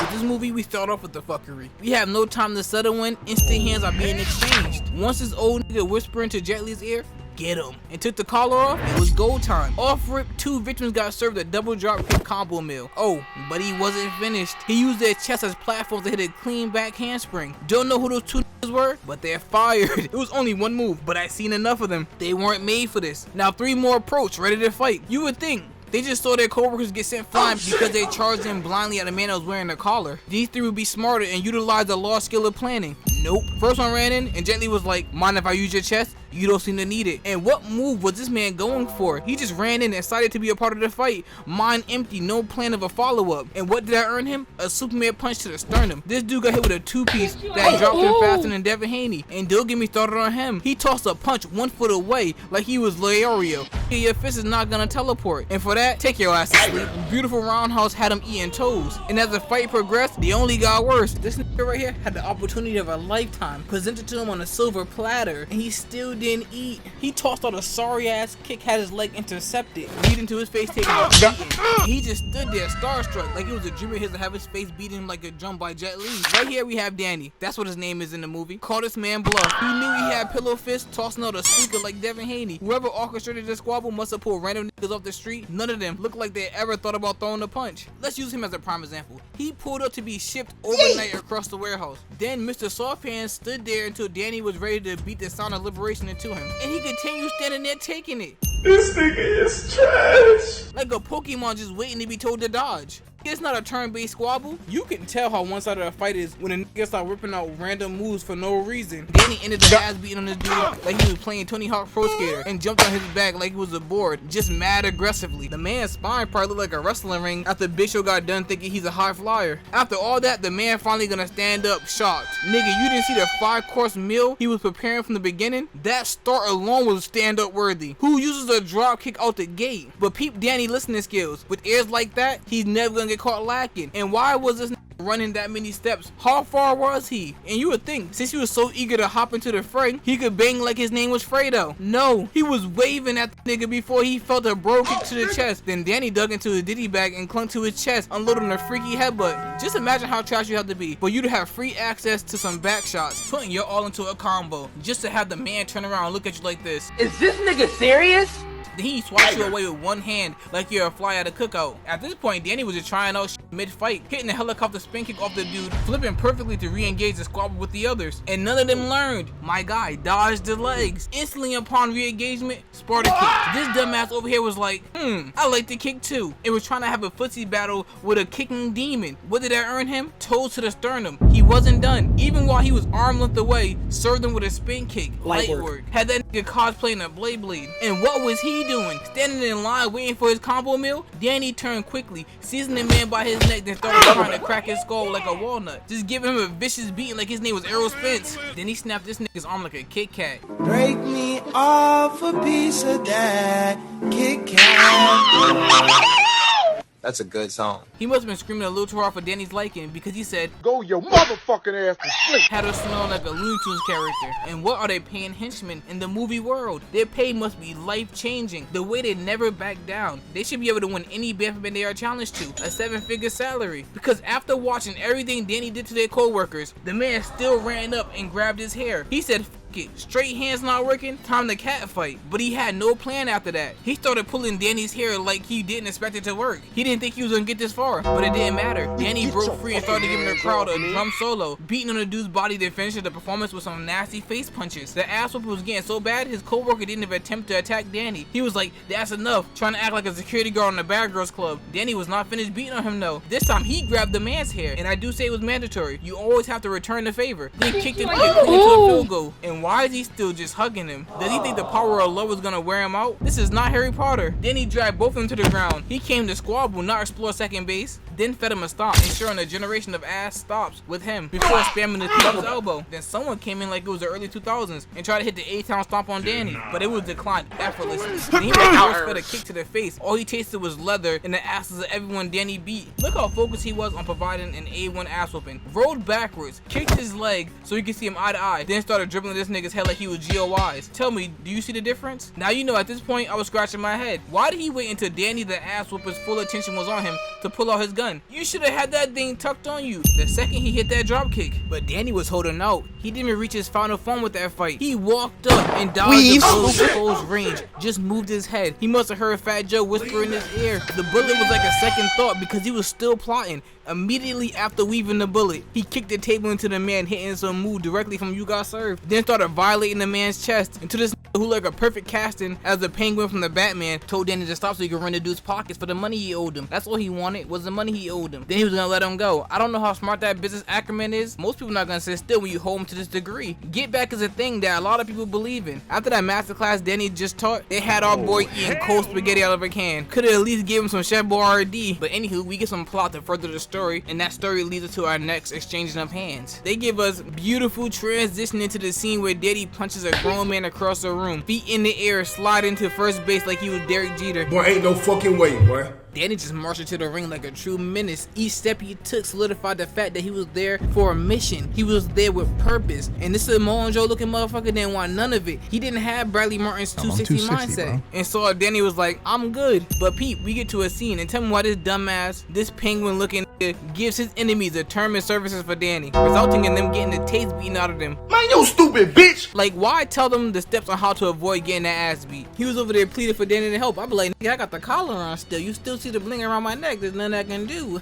With this movie, we start off with the fuckery. We have no time to settle in, instant hands are being exchanged. Once this old nigga whispering to Jet Li's ear, get him, and took the collar off, it was go time. Off rip, 2 victims got served a double drop kick combo meal. Oh, but he wasn't finished. He used their chest as platforms to hit a clean back handspring. Don't know who those 2 niggas were, but they're fired. It was only 1 move, but I seen enough of them. They weren't made for this. Now 3 more approach, ready to fight. You would think they just saw their co-workers get sent flying because they charged them blindly at a man that was wearing a collar. These 3 would be smarter and utilize the lost skill of planning. Nope. First one ran in and Jet Li was like, mind if I use your chest? You don't seem to need it. And what move was this man going for? He just ran in and decided to be a part of the fight. Mind empty, no plan of a follow-up. And what did that earn him? A Superman punch to the sternum. This dude got hit with a 2-piece that dropped him faster than Devin Haney. And don't get me started on him. He tossed a punch 1 foot away like he was Leorio. Your fist is not gonna teleport. And for that, take your ass to sleep. Beautiful Roundhouse had him eating toes. And as the fight progressed, they only got worse. This nigga right here had the opportunity of a lifetime presented to him on a silver platter, and he still didn't eat. He tossed out a sorry ass kick, had his leg intercepted, leading to his face taking a beating. He just stood there starstruck like it was a dream of his to have his face beating him like a drum by Jet Li. Right here we have Danny, that's what his name is in the movie. Called this man bluff. He knew he had pillow fists, tossing out a speaker like Devin Haney. Whoever orchestrated this squabble must have pulled random niggas off the street. None of them looked like they ever thought about throwing a punch. Let's use him as a prime example. He pulled up to be shipped overnight across the warehouse. Then Mr. Softhands stood there until Danny was ready to beat the sound of liberation into him. And he continued standing there taking it. This nigga is trash. Like a Pokemon just waiting to be told to dodge. It's not a turn-based squabble. You can tell how one side of the fight is when a nigga start ripping out random moves for no reason. Danny ended the ass beating on this dude like he was playing Tony Hawk Pro Skater and jumped on his back like he was a board, just mad aggressively. The man's spine probably looked like a wrestling ring after Big Show got done thinking he's a high flyer. After all that, the man finally gonna stand up shocked. Nigga, you didn't see the 5-course meal he was preparing from the beginning? That start alone was stand-up worthy. Who uses a drop kick out the gate? But peep Danny listening skills. With ears like that, he's never gonna get caught lacking. And why was this running that many steps? How far was he? And you would think, since he was so eager to hop into the fray, he could bang like his name was Fredo. No, he was waving at the nigga before he felt a bro kick to the chest. Then Danny dug into his ditty bag and clung to his chest, unloading a freaky headbutt. Just imagine how trash you have to be for you to have free access to some back shots, putting your all into a combo, just to have the man turn around and look at you like this. Is this nigga serious? Then he swats you away with one hand like you're a fly at a cookout. At this point, Danny was just trying out mid-fight, hitting a helicopter spin kick off the dude, flipping perfectly to re-engage the squabble with the others. And none of them learned. My guy dodged the legs. Instantly upon re-engagement, Sparta kick. This dumbass over here was like, I like the kick too. It was trying to have a footsie battle with a kicking demon. What did that earn him? Toes to the sternum. He wasn't done. Even while he was arm length away, served him with a spin kick. Light work. Had that nigga cosplaying a Blade. And what was he doing? Standing in line waiting for his combo meal? Danny turned quickly, seizing the man by his neck, then started trying to crack his skull like a walnut. Just giving him a vicious beating like his name was Errol Spence. Then he snapped this nigga's arm like a Kit Kat. Break me off a piece of that Kit Kat. That's a good song. He must have been screaming a little too hard for Danny's liking because he said, Go your motherfucking ass to sleep. Had her smelling like a Looney Tunes character. And what are they paying henchmen in the movie world? Their pay must be life-changing. The way they never back down. They should be able to win any benefit they are challenged to. A 7-figure salary. Because after watching everything Danny did to their co-workers, the man still ran up and grabbed his hair. He said, it. Straight hands not working, time to cat fight. But he had no plan after that. He started pulling Danny's hair like he didn't expect it to work. He didn't think he was gonna get this far, but it didn't matter. Danny broke free and started giving the crowd a drum solo, beating on the dude's body to finish the performance with some nasty face punches. The ass whooping was getting so bad, his co-worker didn't even attempt to attack Danny. He was like, that's enough, trying to act like a security guard in the Bad Girls Club. Danny was not finished beating on him though. This time he grabbed the man's hair, and I do say it was mandatory. You always have to return the favor. Then kicked him into a field goal. And why is he still just hugging him? Does he think the power of love was gonna wear him out? This is not Harry Potter. Then he dragged both of them to the ground. He came to squabble, not explore second base. Then fed him a stomp, ensuring a generation of ass stops with him before spamming the people's elbow. Then someone came in like it was the early 2000s and tried to hit the A-Town stomp on Danny, but it was declined effortlessly. Then he fed a kick to the face. All he tasted was leather and the asses of everyone Danny beat. Look how focused he was on providing an A1 ass whooping. Rolled backwards, kicked his leg so he could see him eye to eye, then started dribbling this this nigga's head like he was GOIs. Tell me, do you see the difference? Now you know at this point I was scratching my head. Why did he wait until Danny the ass whooper's full attention was on him to pull out his gun? You should have had that thing tucked on you the second he hit that drop kick. But Danny was holding out. He didn't even reach his final form with that fight. He walked up and dodged the bull's close range, just moved his head. He must have heard Fat Joe whisper in his ear. The bullet was like a second thought because he was still plotting. Immediately after weaving the bullet, he kicked the table into the man, hitting some move directly from You Got Served. Then started violating the man's chest until this who like a perfect casting as the Penguin from the Batman told Danny to stop so he could run the dude's pockets for the money he owed him. That's all he wanted was the money he owed him. Then he was gonna let him go. I don't know how smart that business acumen is. Most people not gonna sit still when you hold him to this degree. Get back is a thing that a lot of people believe in. After that masterclass Danny just taught, they had our boy eating cold spaghetti out of a can. Could've at least gave him some Chef Boyardee. But anywho, we get some plot to further the story, and that story leads us to our next exchanging of hands. They give us beautiful transition into the scene where Daddy punches a grown man across the room, feet in the air, slide into first base like he was Derek Jeter. Boy, ain't no fucking way, boy. Danny just marched to the ring like a true menace. Each step he took solidified the fact that he was there for a mission. He was there with purpose. And this Samoa Joe looking motherfucker didn't want none of it. He didn't have Bradley Martin's 260 mindset. Bro. And so Danny was like, I'm good. But Pete, we get to a scene and tell me why this dumbass, this penguin looking gives his enemies a term and services for Danny, resulting in them getting the taste beaten out of them. Man, you stupid bitch! Like, why tell them the steps on how to avoid getting that ass beat? He was over there pleading for Danny to help. I'd be like, nigga, I got the collar on still. You still see the bling around my neck. There's nothing I can do.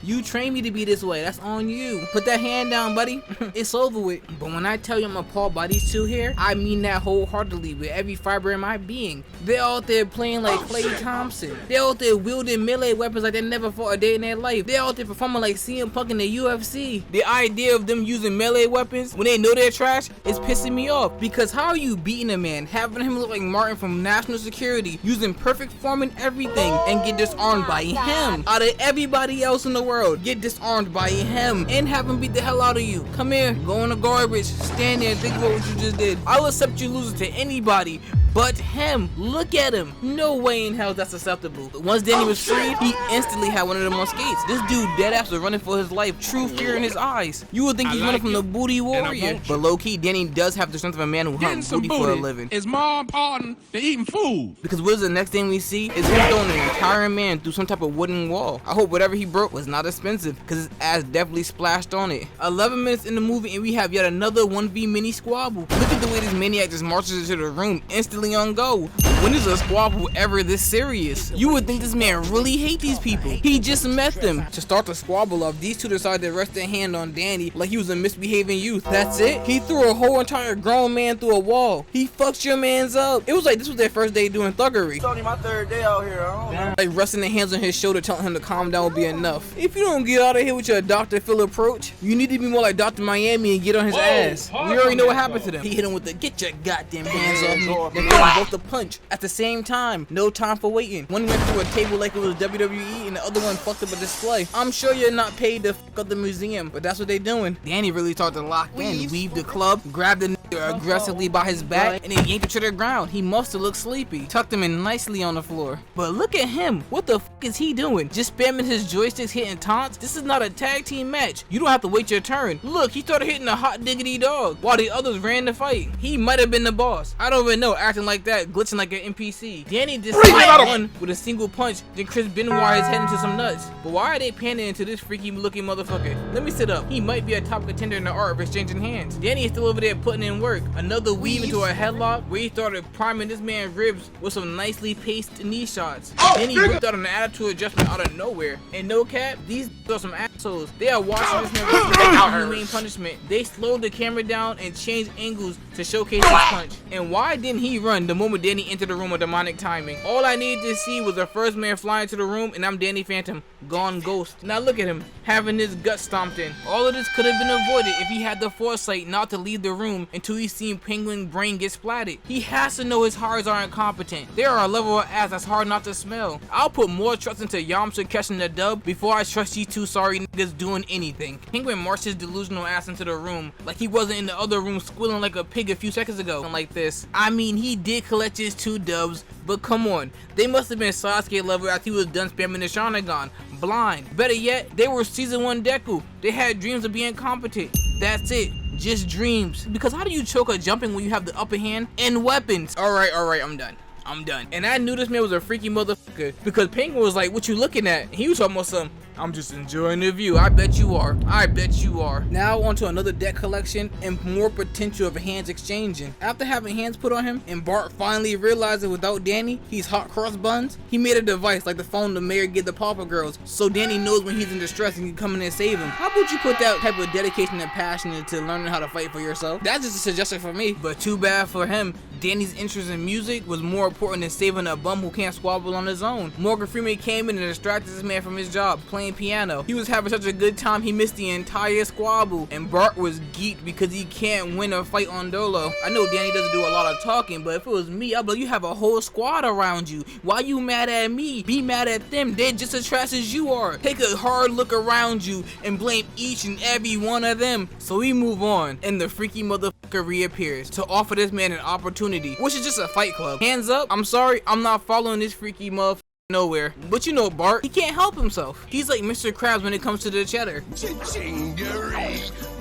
You trained me to be this way. That's on you. Put that hand down, buddy. It's over with. But when I tell you I'm appalled by these two here, I mean that wholeheartedly with every fiber in my being. They're out there playing like Klay Thompson. They're out there wielding melee weapons like they never fought a day in their life. They're out there performing like CM Punk in the UFC. The idea of them using melee weapons when they know they're trash is pissing me off. Because how are you beating a man, having him look like Martin from National Security, using perfect form and everything, and get disarmed by him? Out of everybody else in the world, get disarmed by him and have him beat the hell out of you. Come here, go in the garbage, stand there and think about what you just did. I'll accept you losing to anybody but him. Look at him. No way in hell that's acceptable. But once Danny was freed, he instantly had one of them on skates. This dude deadass was running for his life, true fear in his eyes. You would think he's running from the booty warrior. But low-key, Danny does have the strength of a man who hunts booty for a living. It's more important than eating food. Because what is the next thing we see is him throwing an entire man through some type of wooden wall. I hope whatever he broke was not expensive, because his ass definitely splashed on it. 11 minutes in the movie and we have yet another 1v mini squabble. Look at the way this maniac just marches into the room instantly on go. When is a squabble ever this serious? You would think this man really hates these people. He just met them. To start the squabble off, these two decided to rest their hand on Danny like he was a misbehaving youth. That's it? He threw a whole entire grown man through a wall. He fucked your mans up. It was like this was their first day doing thuggery. It's only my third day out here. I don't know. Like resting their hands on his shoulder telling him to calm down will be enough. If you don't get out of here with your Dr. Phil approach, you need to be more like Dr. Miami and get on his ass. We already know what happened to them. He hit him with the get your goddamn hands off me. They both the punch at the same time. No time for waiting. One went through a table like it was WWE and the other one fucked up a display. I'm sure you're not paid to fuck up the museum, but that's what they doing. Danny really started to lock in, weave the club, grabbed the nigga aggressively by his back, and then yanked him to the ground. He must have looked sleepy. Tucked him in nicely on the floor. But look at him. What the fuck is he doing? Just spamming his joysticks, hitting taunts? This is not a tag team match. You don't have to wait your turn. Look, he started hitting a hot diggity dog while the others ran the fight. He might have been the boss. I don't even know, acting like that, glitching like an NPC. Danny just won with a single punch, then Chris Benoit is heading to some nuts. But why are they panning to this freaky looking motherfucker? Let me sit up. He might be a top contender in the art of exchanging hands. Danny is still over there putting in work. Another weave into a headlock where he started priming this man's ribs with some nicely paced knee shots. Then he whipped out an attitude adjustment out of nowhere. And no cap, these are some assholes. They are watching this man without humane punishment. They slowed the camera down and changed angles to showcase his punch. And why didn't he run the moment Danny entered the room with demonic timing? All I needed to see was the first man flying into the room and I'm Danny Phantom, gone ghost. Now look at him, having his gut stomped in. All of this could have been avoided if he had the foresight not to leave the room until he seen Penguin brain get splatted. He has to know his hearts are incompetent. There are a level of ass that's hard not to smell. I'll put more trust into Yamcha catching the dub before I trust these two sorry niggas doing anything. Penguin marched his delusional ass into the room like he wasn't in the other room squealing like a pig a few seconds ago. Like this. I mean, he did collect his 2 dubs, but come on. They must have been Sasuke level after he was done spamming the Sharingan. Blind. Better yet, they were season 1 Deku. They had dreams of being competent. That's it. just dreams. Because how do you choke a jumping when you have the upper hand and weapons? Alright, I'm done. And I knew this man was a freaky motherfucker because Penguin was like, what you looking at? He was talking about something. I'm just enjoying the view. I bet you are. Now on to another deck collection and more potential of hands exchanging. After having hands put on him and Bart finally realized that without Danny, he's hot cross buns, he made a device like the phone the mayor gave the Pauper Girls so Danny knows when he's in distress and can come in and save him. How about you put that type of dedication and passion into learning how to fight for yourself? That's just a suggestion for me, but too bad for him. Danny's interest in music was more important than saving a bum who can't squabble on his own. Morgan Freeman came in and distracted this man from his job, playing piano. He was having such a good time he missed the entire squabble, and Bart was geeked because he can't win a fight on Dolo. I know Danny doesn't do a lot of talking, but if it was me, I'd be like, you have a whole squad around you. Why you mad at me? Be mad at them. They're just as trash as you are. Take a hard look around you and blame each and every one of them. So we move on, and the freaky motherfucker reappears to offer this man an opportunity, which is just a fight club. Hands up, I'm sorry, I'm not following this freaky motherfucker nowhere. But you know Bart, he can't help himself. He's like Mr. Krabs when it comes to the cheddar.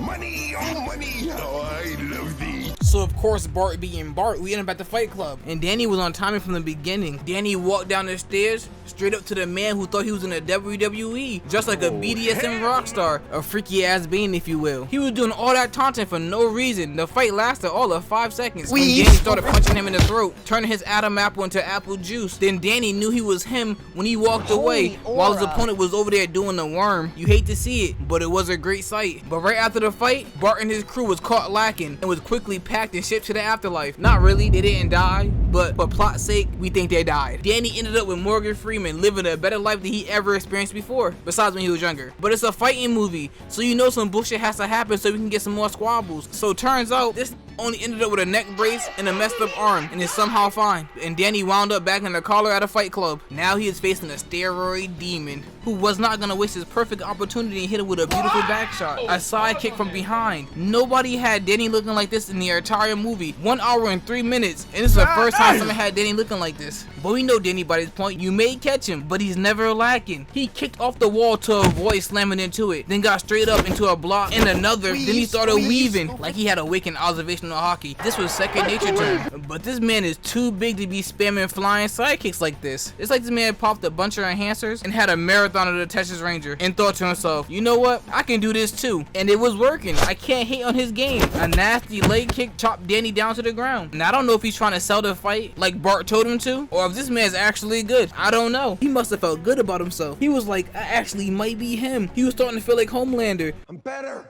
Money, oh money, how I love thee. So of course, Bart being Bart, we end up at the fight club. And Danny was on timing from the beginning. Danny walked down the stairs straight up to the man who thought he was in the WWE, just like a BDSM rock star, a freaky ass Bane if you will. He was doing all that taunting for no reason. The fight lasted all of 5 seconds when Danny started punching him in the throat, turning his Adam apple into apple juice. Then Danny knew he was him when he walked away while his opponent was over there doing the worm. You hate to see it, but it was a great sight. But right after the fight, Bart and his crew was caught lacking and was quickly packed and shipped to the afterlife. Not really, they didn't die, but for plot's sake, we think they died. Danny ended up with Morgan Freeman living a better life than he ever experienced before, besides when he was younger. But it's a fighting movie, so you know some bullshit has to happen so we can get some more squabbles. So turns out this only ended up with a neck brace and a messed up arm and is somehow fine. And Danny wound up back in the collar at a fight club. Now he is facing a steroid demon who was not gonna waste his perfect opportunity and hit him with a beautiful back shot, a side kick from behind. Nobody had Danny looking like this in the entire movie. 1 hour and 3 minutes, and this is the first time someone had Danny looking like this. But we know Danny by this point, you may catch him, but he's never lacking. He kicked off the wall to avoid slamming into it, then got straight up into a block and another, then he started weaving like he had a wicked observational hockey. This was second nature to him. But this man is too big to be spamming flying sidekicks like this. It's like this man popped a bunch of enhancers and had a marathon of the Texas Ranger and thought to himself, you know what, I can do this too. And it was working. I can't hate on his game. A nasty leg kick chopped Danny down to the ground. And I don't know if he's trying to sell the fight like Bart told him to, or if this man's actually good. I don't know. He must have felt good about himself. He was like, I actually might be him. He was starting to feel like Homelander. I'm better.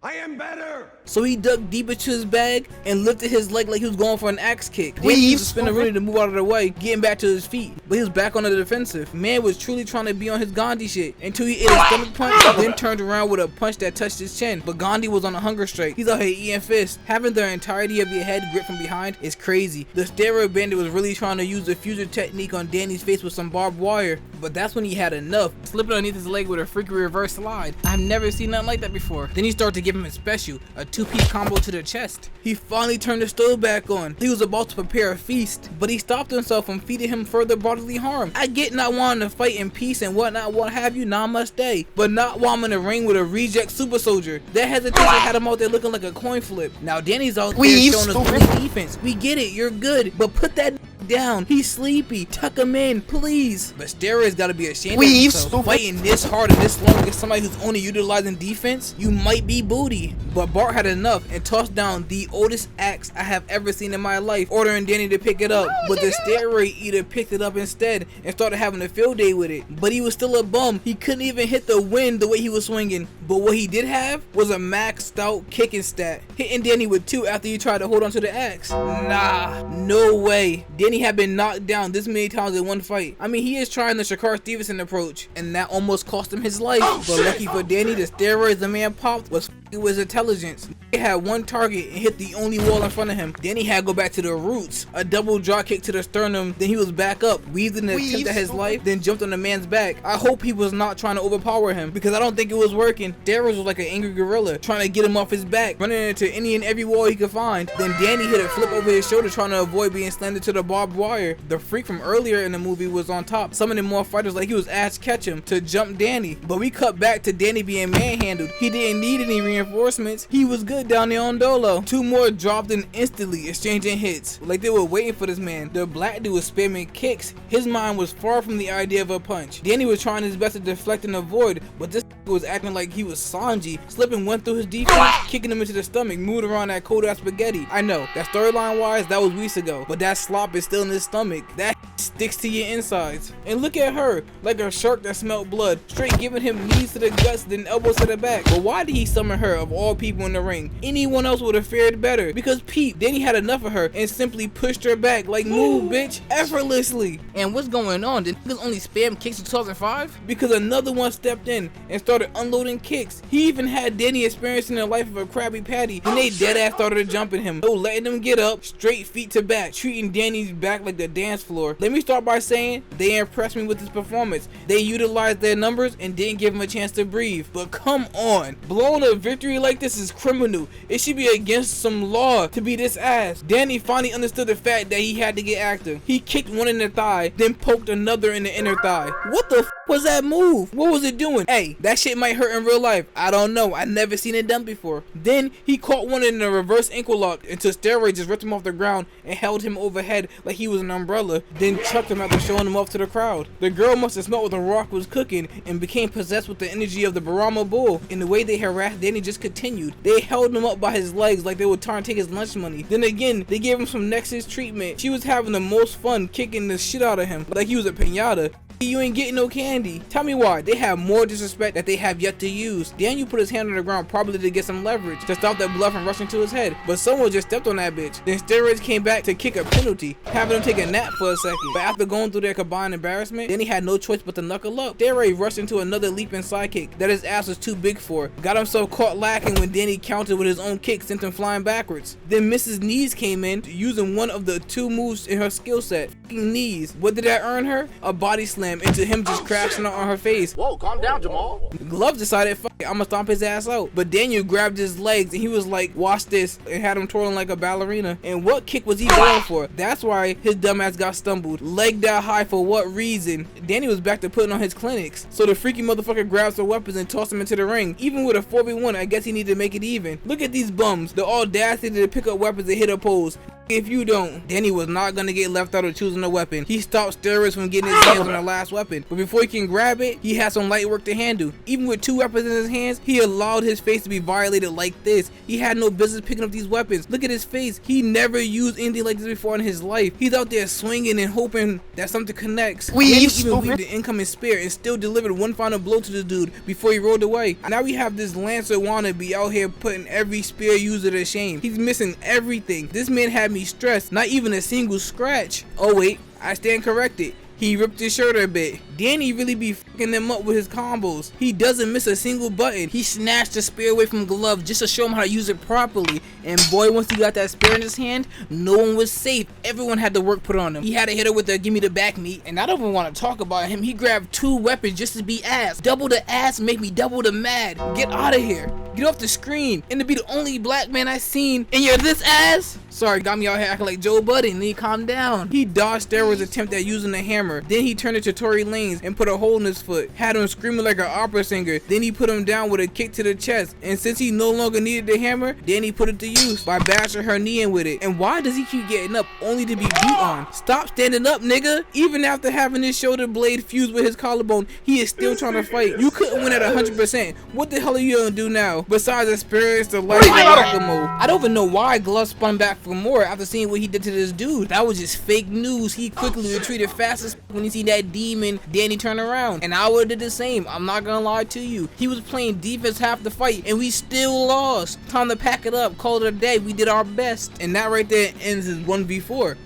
I am better. So he dug deep into his bag and lifted his leg like he was going for an axe kick. Then he used to spin around to move out of the way, getting back to his feet. But he was back on the defensive. Man was truly trying to be on his Gandhi shit until he ate his stomach punch, then turned around with a punch that touched his chin. But Gandhi was on a hunger strike. He's out here eating fists. Having the entirety of your head gripped from behind is crazy. The steroid bandit was really trying to use the fusion technique on Danny's face with some barbed wire. But that's when he had enough, slipping underneath his leg with a freaky reverse slide. I've never seen nothing like that before. Then he started to give him a special, a 2-piece combo to the chest. He finally turned the stove back on. He was about to prepare a feast, but he stopped himself from feeding him further bodily harm. I get not wanting to fight in peace and whatnot, what have you, namaste, but not while I'm in the ring with a reject super soldier. That hesitation had him out there looking like a coin flip. Now Danny's out there showing us great defense. We get it, you're good, but put that down. He's sleepy. Tuck him in, please. But steroids gotta be ashamed of himself. Fighting this hard and this long against somebody who's only utilizing defense, you might be booty. But Bart had enough and tossed down the oldest axe I have ever seen in my life, ordering Danny to pick it up. But the steroid eater picked it up instead and started having a field day with it. But he was still a bum. He couldn't even hit the wind the way he was swinging. But what he did have was a maxed out kicking stat, hitting Danny with 2 after he tried to hold on to the axe. Nah, no way. Danny had been knocked down this many times in one fight. I mean, he is trying the Shakar Stevenson approach, and that almost cost him his life. But lucky for Danny, the steroids the man popped was with his intelligence. He had one target and hit the only wall in front of him. Danny had to go back to the roots. A double drop kick to the sternum, then he was back up, weaved in an attempt at his life, then jumped on the man's back. I hope he was not trying to overpower him, because I don't think it was working. Steroids was like an angry gorilla, trying to get him off his back, running into any and every wall he could find. Then Danny hit a flip over his shoulder, trying to avoid being slammed into the barbed wire. The freak from earlier in the movie was on top, summoning more fighters like he was Ash Ketchum to jump Danny. But we cut back to Danny being manhandled. He didn't need any reinforcements reinforcements, he was good down there on Dolo. 2 more dropped in instantly, exchanging hits. Like they were waiting for this man. The black dude was spamming kicks. His mind was far from the idea of a punch. Danny was trying his best to deflect and avoid, but this was acting like he was Sanji, slipping one through his defense, kicking him into the stomach, moving around that cold ass spaghetti. I know, that storyline wise, that was weeks ago, but that slop is still in his stomach. That sticks to your insides. And look at her, like a shark that smelled blood, straight giving him knees to the guts, then elbows to the back. But why did he summon her of all people in the ring? Anyone else would have fared better, because Pete, Danny had enough of her and simply pushed her back, like move bitch, effortlessly. And what's going on? Did niggas only spam kicks in 2005? Because another one stepped in and started unloading kicks. He even had Danny experiencing the life of a Krabby Patty, and they dead ass started jumping him. No letting him get up, straight feet to back, treating Danny's back like the dance floor. Let me start by saying they impressed me with his performance. They utilized their numbers and didn't give him a chance to breathe. But come on, blowing a victory like this is criminal. It should be against some law to be this ass. Danny finally understood the fact that he had to get active. He kicked one in the thigh, then poked another in the inner thigh. What the f was that move? What was it doing? Hey, that shit might hurt in real life. I don't know. I never seen it done before. Then he caught one in a reverse ankle lock until Steroid just ripped him off the ground and held him overhead like he was an umbrella, then chucked him after showing him off to the crowd. The girl must have smelled what The Rock was cooking and became possessed with the energy of the Barama Bull. And the way they harassed Danny just continued. They held him up by his legs like they would try and take his lunch money. Then again, they gave him some Nexus treatment. She was having the most fun kicking the shit out of him like he was a piñata. You ain't getting no candy. Tell me why. They have more disrespect that they have yet to use. Daniel put his hand on the ground probably to get some leverage to stop that blood from rushing to his head, but someone just stepped on that bitch. Then Steroids came back to kick a penalty, having him take a nap for a second. But after going through their combined embarrassment, then he had no choice but to knuckle up. Steroid rushed into another leaping sidekick that his ass was too big for. Got himself caught lacking when Danny countered with his own kick, sent him flying backwards. Then Mrs. Knees came in, using one of the 2 moves in her skill set. Fucking knees. What did that earn her? A body slam into him just crashing on her face. Whoa, calm down, Jamal. Glove decided, fuck it, I'ma stomp his ass out. But Daniel grabbed his legs and he was like, watch this, and had him twirling like a ballerina. And what kick was he going for? That's why his dumb ass got stumbled. Leg that high for what reason? Danny was back to putting on his clinics. So the freaky motherfucker grabs the weapons and tossed him into the ring. Even with a 4v1, I guess he needed to make it even. Look at these bums. The audacity to pick up weapons and hit opposed. If you don't, Danny was not gonna get left out of choosing a weapon. He stopped Steroids from getting his hands on the last weapon. But before he can grab it, he had some light work to handle. Even with 2 weapons in his hands, he allowed his face to be violated like this. He had no business picking up these weapons. Look at his face. He never used anything like this before in his life. He's out there swinging and hoping that something connects. Danny even weaved the incoming spear and still delivered one final blow to the dude before he rolled away. Now we have this Lancer wannabe out here putting every spear user to shame. He's missing everything. This man had me stressed, not even a single scratch. Oh wait, I stand corrected. He ripped his shirt a bit. Danny really be fucking them up with his combos. He doesn't miss a single button. He snatched the spear away from Glove just to show him how to use it properly. And boy, once he got that spear in his hand, no one was safe. Everyone had the work put on him. He had to hit her with the give me the back meat. And I don't even want to talk about him. He grabbed 2 weapons just to be ass. Double the ass make me double the mad. Get out of here. Get off the screen. And to be the only black man I seen, and you're this ass? Sorry, got me out here acting like Joe Budden. Need to calm down. He dodged Steroid's attempt at using the hammer. Then he turned it to Tory Lanez and put a hole in his foot. Had him screaming like an opera singer. Then he put him down with a kick to the chest. And since he no longer needed the hammer, then he put it to use by bashing her knee in with it. And why does he keep getting up only to be beat on? Stop standing up, nigga. Even after having his shoulder blade fused with his collarbone, he is still trying to fight. You couldn't win at 100%. What the hell are you gonna do now? Besides experience the life of whack-a-mole. I don't even know why Glove spun back for more after seeing what he did to this dude. That was just fake news. He quickly retreated fast as when he seen that demon Danny turn around. And I would've did the same. I'm not gonna lie to you. He was playing defense half the fight and we still lost. Time to pack it up, call it a day. We did our best. And that right there ends his 1v4.